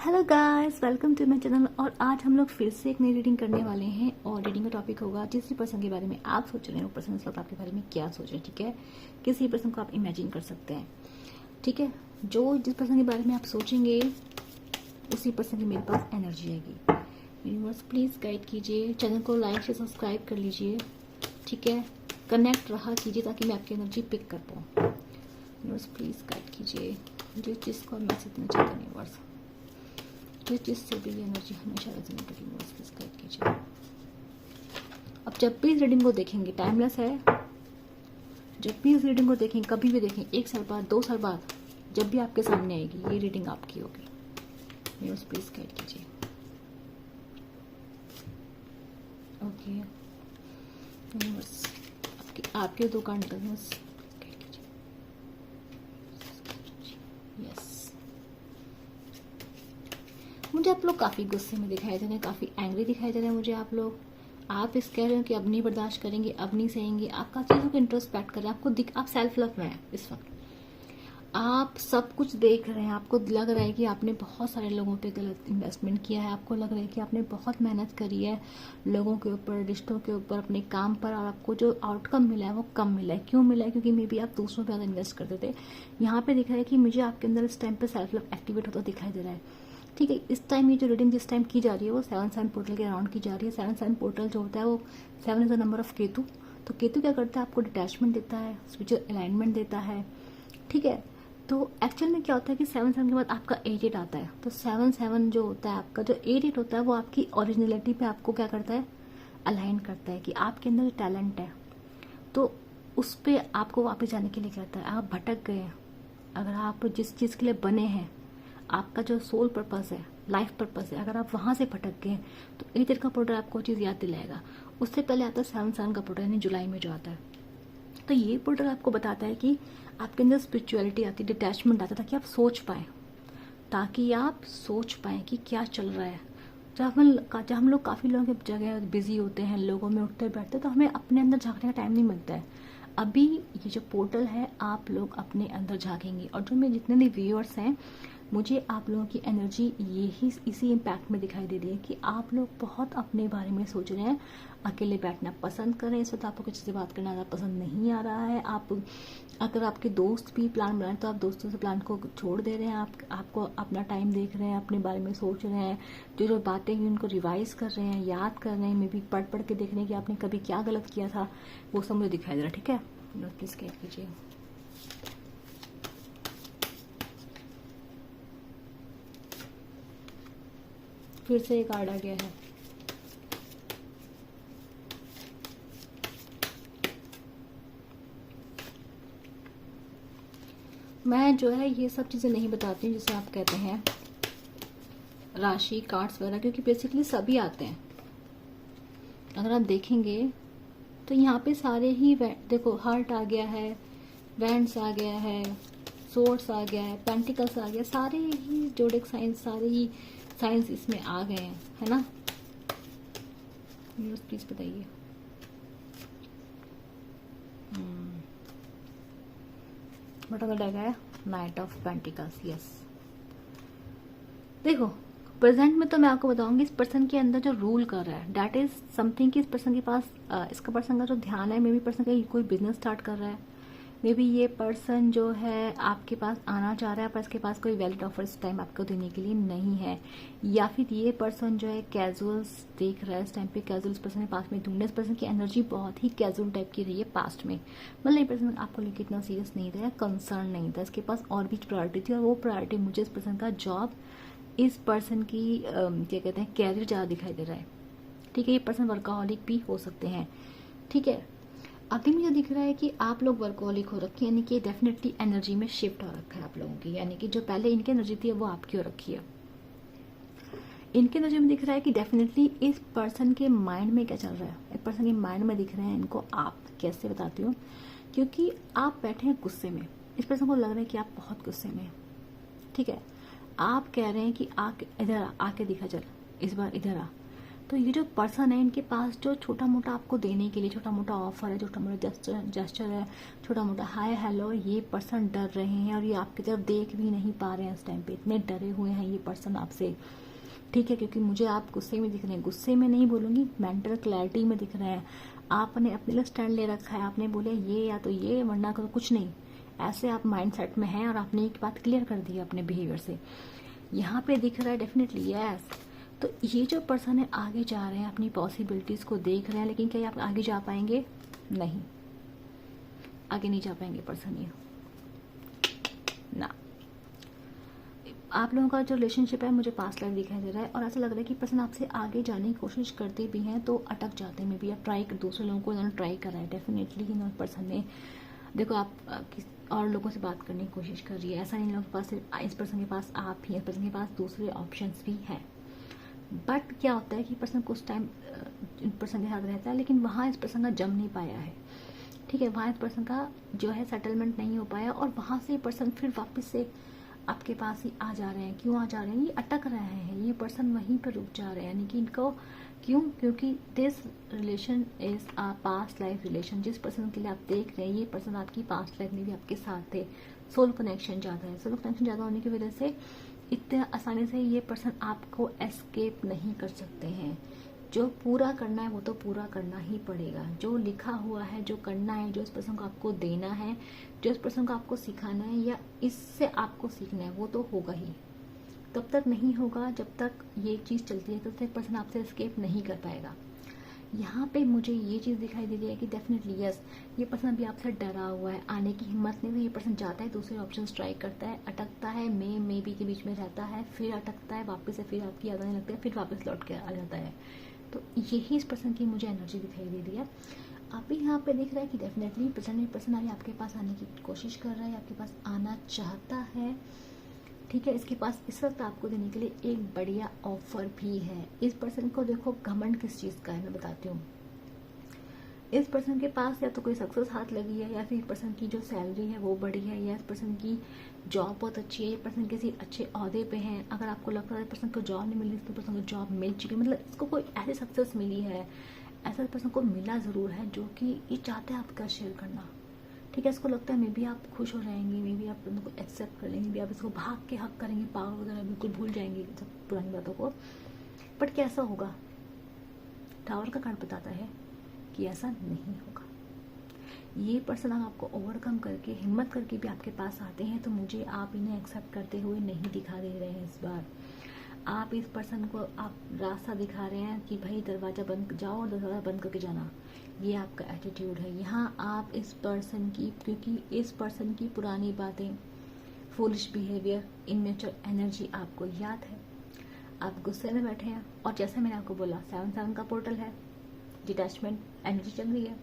Hello guys, welcome to my channel. और आज हम लोग फिर से एक नई रीडिंग करने वाले हैं और रीडिंग का टॉपिक होगा जिस भी पर्सन के बारे में आप सोच रहे हैं वो पर्सन इस वक्त आपके बारे में क्या सोच रहे हैं। ठीक है, किसी पर्सन को आप इमेजिन कर सकते हैं। ठीक है, जो जिस पर्सन के बारे में आप सोचेंगे उसी पर्सन की मेरे पास एनर्जी आएगी। यूनिवर्स प्लीज गाइड कीजिए, चैनल को लाइक से सब्सक्राइब कर लीजिए। ठीक है, कनेक्ट रहा कीजिए ताकि मैं आपकी एनर्जी पिक कर पाऊँ। यूनिवर्स प्लीज गाइड कीजिए जिस जिसको मैसेज देना चाहते हैं। यूनिवर्स जिससे भी एनर्जी हमेशा रेजोनेट करेगी, यूनिवर्स प्लीज गाइड कीजिए। अब जब भी इस रीडिंग को देखेंगे, टाइमलेस है, जब भी इस रीडिंग को देखें, कभी भी देखें, 1 साल बाद, 2 साल बाद, जब भी आपके सामने आएगी ये रीडिंग आपकी होगी। यूनिवर्स प्लीज गाइड कीजिए। ओके यूनिवर्स, आपके 2 कार्ड निकल, यूनिवर्स गाइड कीजिए। यस, मुझे आप लोग काफ़ी गुस्से में दिखाई दे रहे हैं, काफ़ी एंग्री दिखाई दे रहे हैं मुझे आप लोग। आप इस कह रहे हो कि अब नहीं बर्दाश्त करेंगे, अब नहीं सहेंगे। आपका चीज़ों को इंट्रोस्पेक्ट कर रहे हैं, आपको आप सेल्फ लव में हैं इस वक्त। आप सब कुछ देख रहे हैं, आपको लग रहा है कि आपने बहुत सारे लोगों पे गलत इन्वेस्टमेंट किया है। आपको लग रहा है कि आपने बहुत मेहनत करी है लोगों के ऊपर, रिश्तों के ऊपर, अपने काम पर, और आपको जो आउटकम मिला है वो कम मिला है। क्यों मिला है? क्योंकि मे बी आप दूसरों पे ज़्यादा इन्वेस्ट करते थे। यहाँ पे दिख रहा है कि मुझे आपके अंदर इस टाइम पे सेल्फ लव एक्टिवेट होता दिखाई दे रहा है। ठीक है, इस टाइम ये जो रीडिंग जिस टाइम की जा रही है वो 7 पोर्टल के अराउंड की जा रही है। 7 पोर्टल जो होता है वो 7 is the number of Ketu. तो केतु क्या करता है? आपको डिटैचमेंट देता है, स्पिरिचुअल अलाइनमेंट देता है। ठीक है, तो एक्चुअल में क्या होता है कि 7 के बाद आपका 8 आता है। तो 7 जो होता है आपका, जो 8 होता है वो आपकी ओरिजिनलिटी पे आपको क्या करता है? अलाइन करता है कि आपके अंदर टैलेंट है, तो उस पर आपको वापस जाने के लिए कहता है। आप भटक गए हैं, अगर आप जिस चीज़ के लिए बने हैं, आपका जो सोल पर्पस है, लाइफ पर्पस है, अगर आप वहां से भटक गए तो 8 का पोर्टल आपको चीज़ याद दिलाएगा। उससे पहले आता है 7 का पोर्टल, यानी जुलाई में जो आता है। तो ये पोर्टल आपको बताता है कि आपके अंदर स्पिरिचुअलिटी आती है, डिटैचमेंट आता है, ताकि आप सोच पाए, ताकि आप सोच पाए कि क्या चल रहा है। जब हम लोग काफ़ी लोगों की जगह बिजी होते हैं, लोगों में उठते बैठते, तो हमें अपने अंदर झांकने का टाइम नहीं मिलता है। अभी ये जो पोर्टल है, आप लोग अपने अंदर झांकेंगे। और जो मेरे जितने भी व्यूअर्स हैं, मुझे आप लोगों की एनर्जी यही इसी इम्पैक्ट में दिखाई दे रही है कि आप लोग बहुत अपने बारे में सोच रहे हैं, अकेले बैठना पसंद करें। इस वक्त आपको किसी से बात करना ज़्यादा पसंद नहीं आ रहा है। आप अगर आपके दोस्त भी प्लान बनाए तो आप दोस्तों से प्लान को छोड़ दे रहे हैं। आपको अपना टाइम देख रहे हैं, अपने बारे में सोच रहे हैं, जो जो बातें हुई उनको रिवाइज कर रहे हैं, याद कर रहे हैं, मे बी पढ़ पढ़ के देख रहे हैं कि आपने कभी क्या गलत किया था, वो सब मुझे दिखाई दे रहा है। ठीक है, प्लीज कह कीजिए। फिर से एक कार्ड आ गया है। मैं जो है ये सब चीज़ें नहीं बताती हूँ जिसे आप कहते हैं राशि कार्ड्स वगैरह, क्योंकि बेसिकली सभी आते हैं। अगर आप देखेंगे तो यहाँ पे सारे ही देखो, हार्ट आ गया है, वैंड्स आ गया है, सोर्ड्स आ गया है, पेंटिकल्स आ गया, सारे ही जोडिक साइंस, सारे ही साइंस इसमें आ गए हैं, है ना। प्लीज बताइए। बट अगर लगा है नाइट ऑफ पेंटिकल्स, यस। देखो, प्रेजेंट में तो मैं आपको बताऊंगी इस पर्सन के अंदर जो रूल कर रहा है, दैट इज समथिंग कि इस पर्सन के पास इसका पर्सन का जो ध्यान है, मे बी पर्सन का कोई बिजनेस स्टार्ट कर रहा है। मे बी ये पर्सन जो है आपके पास आना चाह रहा है, पर इसके पास कोई वैलिड ऑफर इस टाइम आपको देने के लिए नहीं है। या फिर ये पर्सन जो है कैजुअल्स देख रहा है इस टाइम पे, कैजुअल्स पर्सन के पास में ढूंढने। इस पर्सन की एनर्जी बहुत ही कैजुअल टाइप की रही है पास्ट में, मतलब ये पर्सन आपको लेकर इतना सीरियस नहीं था, कंसर्न नहीं था, इसके पास और भी प्रायोरिटी थी। और वो प्रायोरिटी मुझे इस पर्सन का जॉब, इस पर्सन की क्या कहते हैं, कैरियर ज़्यादा दिखाई दे रहा है। ठीक है, ये पर्सन वर्कaholic भी हो सकते हैं। ठीक है, अभी मुझे दिख रहा है कि आप लोग वर्कaholic हो रखे हैं, यानी कि डेफिनेटली एनर्जी में शिफ्ट हो रखा है आप लोगों की, यानी कि जो पहले इनकी एनर्जी थी वो आपकी हो रखी है। इनके एनर्जी में दिख रहा है कि डेफिनेटली इस पर्सन के माइंड में क्या चल रहा है। एक पर्सन के माइंड में दिख रहे हैं इनको, आप कैसे बताती हूँ, क्योंकि आप बैठे हैं गुस्से में। इस पर्सन को लग रहा है कि आप बहुत गुस्से में हैं। ठीक है, आप कह रहे हैं कि आके इधर आके दिखा, चल इस बार इधर आ। तो ये जो पर्सन है, इनके पास जो छोटा मोटा आपको देने के लिए छोटा मोटा ऑफर है, छोटा मोटा जेस्चर है, छोटा मोटा हाय हेलो, ये पर्सन डर रहे हैं और ये आपकी तरफ देख भी नहीं पा रहे हैं इस टाइम पे। इतने डरे हुए हैं ये पर्सन आपसे, ठीक है, क्योंकि मुझे आप गुस्से में दिख रहे हैं। गुस्से में नहीं बोलूंगी, मेंटल क्लैरिटी में दिख रहे हैं। आपने अपने लिए स्टैंड ले रखा है, आपने बोले ये या तो ये वरना तो कुछ नहीं, ऐसे आप माइंडसेट में हैं और आपने एक बात क्लियर कर दी अपने बिहेवियर से। यहाँ पे दिख रहा है डेफिनेटली यस। तो ये जो पर्सन है आगे जा रहे हैं, अपनी पॉसिबिलिटीज को देख रहे हैं, लेकिन क्या आप आगे जा पाएंगे? नहीं, आगे नहीं जा पाएंगे पर्सन ये ना। आप लोगों का जो रिलेशनशिप है मुझे पास्ट लाइफ दिखाई दे रहा है और ऐसा लग रहा है कि पर्सन आपसे आगे जाने की कोशिश करते भी हैं तो अटक जाते हैं। मे बी आप ट्राई दूसरे लोगों को इन्होंने ट्राई करा है डेफिनेटली। इन्होंने पर्सन ने देखो आप और लोगों से बात करने की कोशिश कर रही है। ऐसा नहीं लोगों के पास सिर्फ इस पर्सन के पास आप ही, इस पर्सन के पास दूसरे ऑप्शंस भी हैं। बट क्या होता है कि पर्सन कुछ टाइम पर्सन के साथ रहता है, लेकिन वहाँ इस पर्सन का जम नहीं पाया है, ठीक है, वहाँ इस पर्सन का जो है सेटलमेंट नहीं हो पाया और वहाँ से पर्सन फिर वापस से आपके पास ही आ जा रहे हैं। क्यों आ जा रहे हैं? ये अटक रहे हैं, ये पर्सन वहीं पर रुक जा रहे हैं, यानी कि इनको क्यों? क्योंकि this relation is a past life relation. जिस पर्सन के लिए आप देख रहे हैं ये पर्सन आपकी पास्ट लाइफ में भी आपके साथ थे। सोल कनेक्शन ज़्यादा है। सोल कनेक्शन ज़्यादा होने की वजह से इतने आसानी से ये पर्सन आपको एस्केप नहीं कर सकते हैं। जो पूरा करना है वो तो पूरा करना ही पड़ेगा। जो लिखा हुआ है, जो करना है, जो इस पर्सन को आपको देना है, जो इस पर्सन को आपको सिखाना है या इससे आपको सीखना है, वो तो होगा ही। तब तक नहीं होगा जब तक ये चीज़ चलती है, तब तक पर्सन आपसे एस्केप नहीं कर पाएगा। यहाँ पे मुझे ये चीज़ दिखाई दे रही है कि डेफिनेटली यस, ये पर्सन अभी आपसे डरा हुआ है, आने की हिम्मत नहीं। तो ये पर्सन जाता है, दूसरे ऑप्शंस ट्राई करता है, अटकता है, मे बी के बीच में रहता है, फिर अटकता है, वापस से फिर आपकी याद आने लगती है, फिर वापस लौट के आ जाता है। तो यही इस पर्सन की मुझे एनर्जी दिखाई दे रही है। आप भी यहाँ पे दिख रहा है कि डेफिनेटली पर्सन अभी आपके पास आने की कोशिश कर रहा है, आपके पास आना चाहता है, ठीक है। इसके पास इस वक्त आपको देने के लिए एक बढ़िया ऑफर भी है। इस पर्सन को देखो घमंड किस चीज़ का है मैं बताती हूँ। इस पर्सन के पास या तो कोई सक्सेस हाथ लगी है, या फिर पर्सन की जो सैलरी है वो बढ़ी है, या इस पर्सन की जॉब बहुत अच्छी है, ये पर्सन किसी अच्छे ओहदे पे हैं। अगर आपको लगता है पर्सन को जॉब नहीं मिली तो पर्सन को जॉब मिल चुकी है, मतलब इसको कोई ऐसी सक्सेस मिली है, ऐसा पर्सन को मिला ज़रूर है जो कि ये चाहते हैं आपका शेयर करना, ठीक है। इसको लगता है मे बी आप खुश हो जाएंगे, मे बी आप उनको एक्सेप्ट कर लेंगे, आप इसको भाग के हक करेंगे, पावर वगैरह बिल्कुल भूल जाएंगे सब पुरानी बातों को। बट कैसा होगा? टावर का कार्ड बताता है कि ऐसा नहीं होगा। ये पर्सन आपको ओवरकम करके, हिम्मत करके भी आपके पास आते हैं, तो मुझे आप इन्हें एक्सेप्ट करते हुए नहीं दिखा दे रहे हैं इस बार। आप इस पर्सन को आप रास्ता दिखा रहे हैं कि भाई दरवाज़ा बंद जाओ और दरवाज़ा बंद करके जाना। ये आपका एटीट्यूड है। यहाँ आप इस पर्सन की, क्योंकि इस पर्सन की पुरानी बातें, फूलिश बिहेवियर, इमेच्योर एनर्जी आपको याद है। आप गुस्से में बैठे हैं और जैसे मैंने आपको बोला 7-7 का पोर्टल है, डिटैचमेंट एनर्जी चल रही है,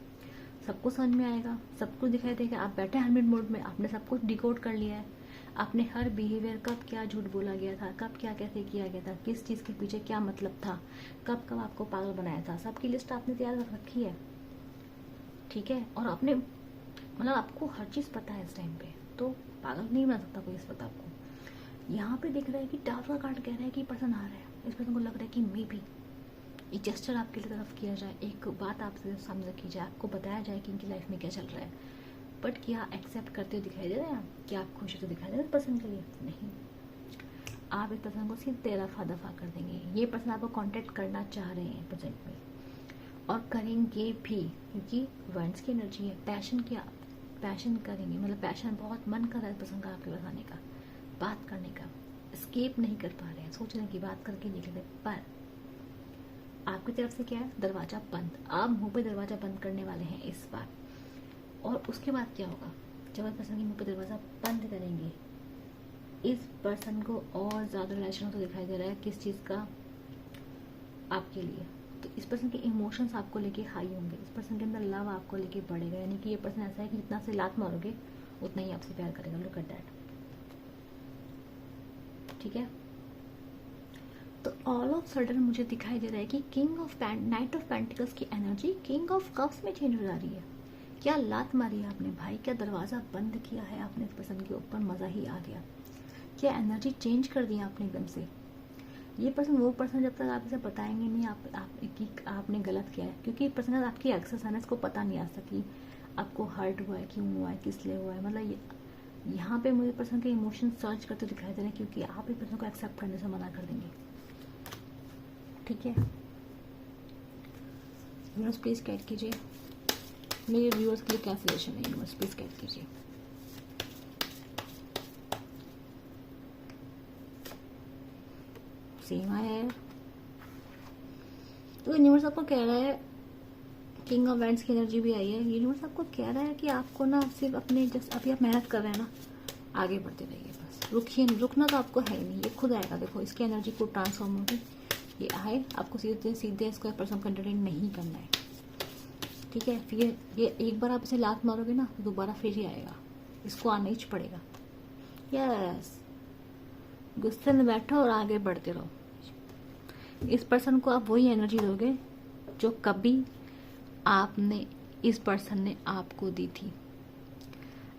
सबको समझ में आएगा, सब कुछ दिखाई देगा। आप बैठे हैं हर्मिट मोड में, आपने सब कुछ डिकोड कर लिया है। आपने हर बिहेवियर, कब क्या झूठ बोला गया था, कब क्या कैसे किया गया था, किस चीज़ के पीछे क्या मतलब था, कब कब आपको पागल बनाया था, सबकी लिस्ट आपने तैयार कर रखी है, ठीक है। और आपने मतलब आपको हर चीज़ पता है इस टाइम पे, तो पागल नहीं बना सकता कोई इस वक्त आपको। यहाँ पे दिख रहा है कि टावर का कार्ड कह रहा है कि पर्सन आ रहा है। इस पर्सन को लग रहा है कि मे बी एक जेस्चर आपके तरफ किया जाए, एक बात आपसे सामने की जाए, आपको बताया जाए कि इनकी लाइफ में क्या चल रहा है। बट क्या एक्सेप्ट करते हुए दिखाई दे रहे हैं? क्या आप खुश होते दिखाई दे रहे हैं पर्सन के लिए? नहीं, आप इस पर्सन को सिर्फ दफा दफा कर देंगे। ये पर्सन आपको कांटेक्ट करना चाह रहे हैं प्रेजेंट में, और करेंगे भी, क्योंकि वंस की एनर्जी है। पैशन करेंगे, मतलब पैशन, बहुत मन कर रहा है पर्सन का आपके पास आने का, बात करने का। एस्केप नहीं कर पा रहे हैं, सोच रहे हैं कि बात करके निकले, पर आपकी तरफ से क्या है? दरवाजा बंद। आप मुंह पे दरवाजा बंद करने वाले हैं इस बार। और उसके बाद क्या होगा? जब इस पर्सन के मुंह पे दरवाजा बंद करेंगे, इस पर्सन को और ज्यादा रिलेशन तो दिखाई दे रहा है किस चीज का? आपके लिए। तो इस पर्सन के इमोशंस आपको लेके हाई होंगे, इस पर्सन के अंदर लव आपको लेके बढ़ेगा। यानी कि ये पर्सन ऐसा है कि जितना से लात मारोगे उतना ही आपसे प्यार करेगा। लुक एट दैट, ठीक है। तो ऑल ऑफ सडन मुझे दिखाई दे रहा है कि king of night of pentacles की एनर्जी किंग ऑफ कप्स में चेंज हो जा रही है। क्या लात मारी है आपने भाई? क्या दरवाजा बंद किया है आपने इस पर्सन के ऊपर? मजा ही आ गया। क्या एनर्जी चेंज कर दी आपने एकदम से? ये पर्सन वो पर्सन जब तक आप इसे बताएंगे नहीं कि आपने गलत किया है, क्योंकि पर्सन आपकी एक्सेस है ना, इसको पता नहीं आ सकी आपको हर्ट हुआ है, क्यों हुआ है, किस लिए हुआ है। मतलब यहाँ पे मुझे पर्सन के इमोशन सर्च करते दिखाई दे रहे हैं, क्योंकि आप ही पर्सन को एक्सेप्ट करने से मना कर देंगे। ठीक है यूनिवर्स, प्लीज गाइड कीजिए मेरे व्यूअर्स के लिए क्या सजेशन है। यूनिवर्स प्लीज गाइड कीजिए। सेम आया है तो यूनिवर्स आपको कह रहा है, किंग ऑफ वैंड्स की एनर्जी भी आई है। यूनिवर्स आपको कह रहा है कि आपको ना सिर्फ अपने जस्ट अभी आप मेहनत कर रहे हैं ना, आगे बढ़ते रहिए, बस रुकिए नहीं। रुकना तो आपको है ही नहीं, ये खुद आएगा। देखो इसकी एनर्जी को ट्रांसफॉर्म होगी, ये आए, आपको सीधे सीधे इसको पर्सन को एंटरटेन नहीं करना है। ठीक है, फिर ये एक बार आप इसे लात मारोगे ना तो दोबारा फिर ही आएगा, इसको आना ही पड़ेगा। यस, गुस्से में बैठो और आगे बढ़ते रहो। इस पर्सन को आप वही एनर्जी दोगे जो कभी आपने इस पर्सन ने आपको दी थी।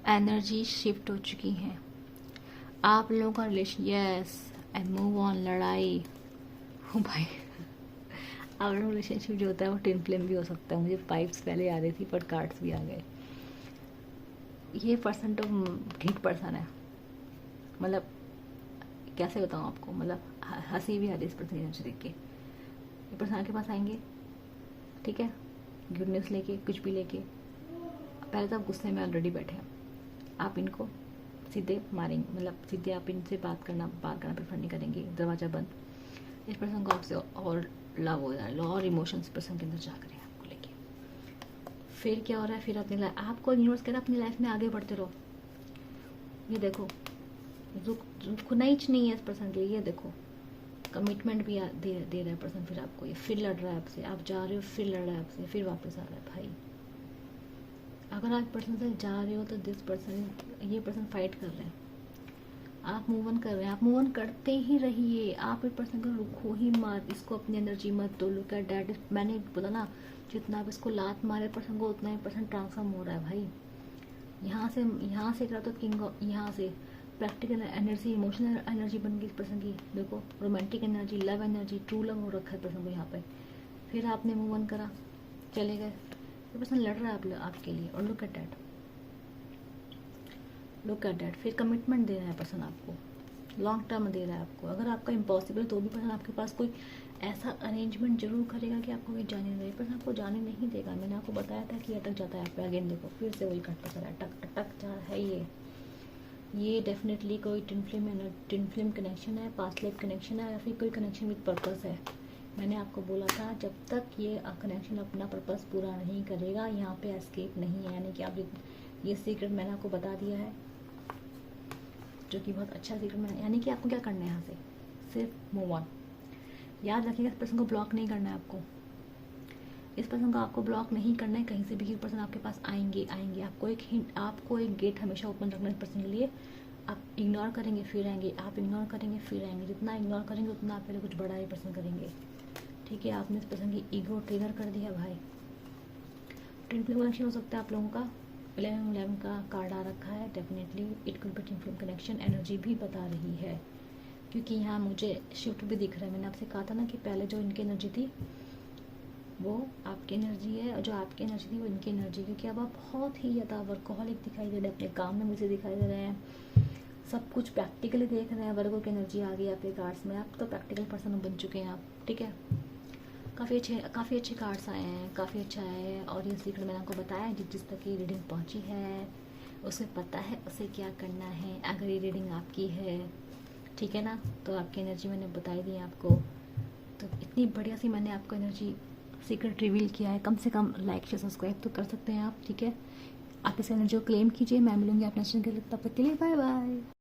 एनर्जी शिफ्ट हो चुकी है आप लोगों का relation. Yes, I move on. लड़ाई हो भाई, आप लोगों का रिलेशनशिप जो होता है वो ट्विन फ्लेम भी हो सकता है। मुझे पाइप्स पहले आ रही थी पर कार्ड्स भी आ गए। ये पर्सन तो ठीक पर्सन है, मतलब कैसे बताऊँ आपको, मतलब हंसी भी आ रही है इस पर्सन की एनर्जी देख के। ये पर्सन आपके पास आएंगे, ठीक है, गुड न्यूज़ लेके, कुछ भी लेके। पहले तो आप गुस्से में ऑलरेडी बैठे हैं, आप इनको सीधे मारेंगे, मतलब सीधे आप इनसे बात करना प्रेफर नहीं करेंगे, दरवाज़ा बंद। इस पर्सन को आपसे और लव हो रहा है, और इमोशंस पर्सन के अंदर जाग रहे हैं आपको लेके। फिर क्या हो रहा है, फिर अपनी लाइफ, आपको यूनिवर्स कह रहा है अपनी लाइफ में आगे बढ़ते रहो। ये देखो खुनाइच नहीं है इस पर्सन के लिए। ये देखो कमिटमेंट भी दे रहा है पर्सन फिर आपको। ये फिर लड़ रहा है आपसे, आप जा रहे हो फिर लड़ रहा है आपसे, फिर वापस आ रहा है। भाई अगर आप पर्सन से जा रहे हो तो दिस पर्सन, ये पर्सन फाइट कर रहे हैं, आप मूव ऑन कर रहे हैं, आप मूव ऑन करते ही रहिए। आप एक पर्सन को रुको ही मत, इसको अपनी एनर्जी मत दो। लुक एट दैट, मैंने बोला ना, जितना आप इसको लात मारे पर्सन को उतना ही पर्सन ट्रांसफॉर्म हो रहा है भाई। यहाँ से करा तो किंग, यहाँ से प्रैक्टिकल एनर्जी, इमोशनल एनर्जी बन गई इस पर्सन की। देखो romantic energy, love energy, true love हो रखा है पर्सन को यहाँ पे। फिर आपने मूव ऑन करा, चले गए, ये पर्सन लड़ रहा है आपके लिए। और लुक एट दैट, फिर कमिटमेंट दे रहा है पर्सन आपको, लॉन्ग टर्म दे रहा है आपको। अगर आपका इम्पॉसिबल तो भी पर्सन आपके पास कोई ऐसा अरेंजमेंट जरूर करेगा कि आपको कहीं जाने नहीं देगा। पर्सन आपको जाने नहीं देगा। मैंने आपको बताया था कि अटक जाता है आप पे। अगेन देखो फिर से वही कट पकड़ रहा है, टक टक जा है। ये डेफिनेटली कोई ट्विन फ्लेम कनेक्शन है, पास्ट लाइफ कनेक्शन है, या फिर कोई कनेक्शन विद पर्पस है। मैंने आपको बोला था जब तक ये कनेक्शन अपना पर्पस पूरा नहीं करेगा यहाँ पे एस्केप नहीं है। यानी कि आप ये सीक्रेट मैंने आपको बता दिया है, जो कि बहुत अच्छा सीक्रेट मैंने। यानी कि आपको क्या करना है यहाँ से, सिर्फ मूव ऑन। याद रखिएगा इस पर्सन को ब्लॉक नहीं करना है आपको। इस पर्सन को आपको ब्लॉक नहीं करना है कहीं से भी। पर्सन आपके पास आएंगे। आपको एक गेट हमेशा ओपन रखना है इस पर्सन के लिए। आप इग्नोर करेंगे फिर आएंगे, आप इग्नोर करेंगे फिर आएंगे। जितना इग्नोर करेंगे उतना आप पहले कुछ बड़ा ही पर्सन करेंगे। ठीक है, आपने इस पर्सन की ईगो ट्रिगर कर दिया भाई। ट्विन फ्लेम कनेक्शन हो सकता है आप लोगों का। 11 का कार्ड आ रखा है, definitely it could be twin flame connection. Energy भी बता रही है, क्योंकि यहाँ मुझे शिफ्ट भी दिख रहा है। मैंने आपसे कहा था ना कि पहले जो इनकी एनर्जी थी वो आपकी एनर्जी है, और जो आपकी एनर्जी थी वो इनकी एनर्जी। क्योंकि अब आप बहुत ही ज़्यादा वर्कोहॉलिक दिखाई दे रहे हैं, अपने काम में मुझे दिखाई दे रहे हैं, सब कुछ प्रैक्टिकली देख रहे हैं। वर्गो की एनर्जी आ गई आपके कार्ड्स में, आप तो प्रैक्टिकल पर्सन बन चुके हैं आप। ठीक है, काफ़ी अच्छे कार्ड्स आए हैं, काफ़ी अच्छा है। और ये सीक्रेट मैंने आपको बताया, जिस तक की रीडिंग पहुंची है उसे पता है उसे क्या करना है। अगर ये रीडिंग आपकी है, ठीक है ना, तो आपकी एनर्जी मैंने बताई दी है आपको। तो इतनी बढ़िया सी मैंने आपको एनर्जी सीक्रेट रिवील किया है। कम से कम लाइक शेयर सब्सक्राइब तो कर सकते हैं आप। ठीक है, आप इस एनर्जी को क्लेम कीजिए। मैं मिलूंगी अपने चैनल के लिए, तब तक के लिए बाय बाय।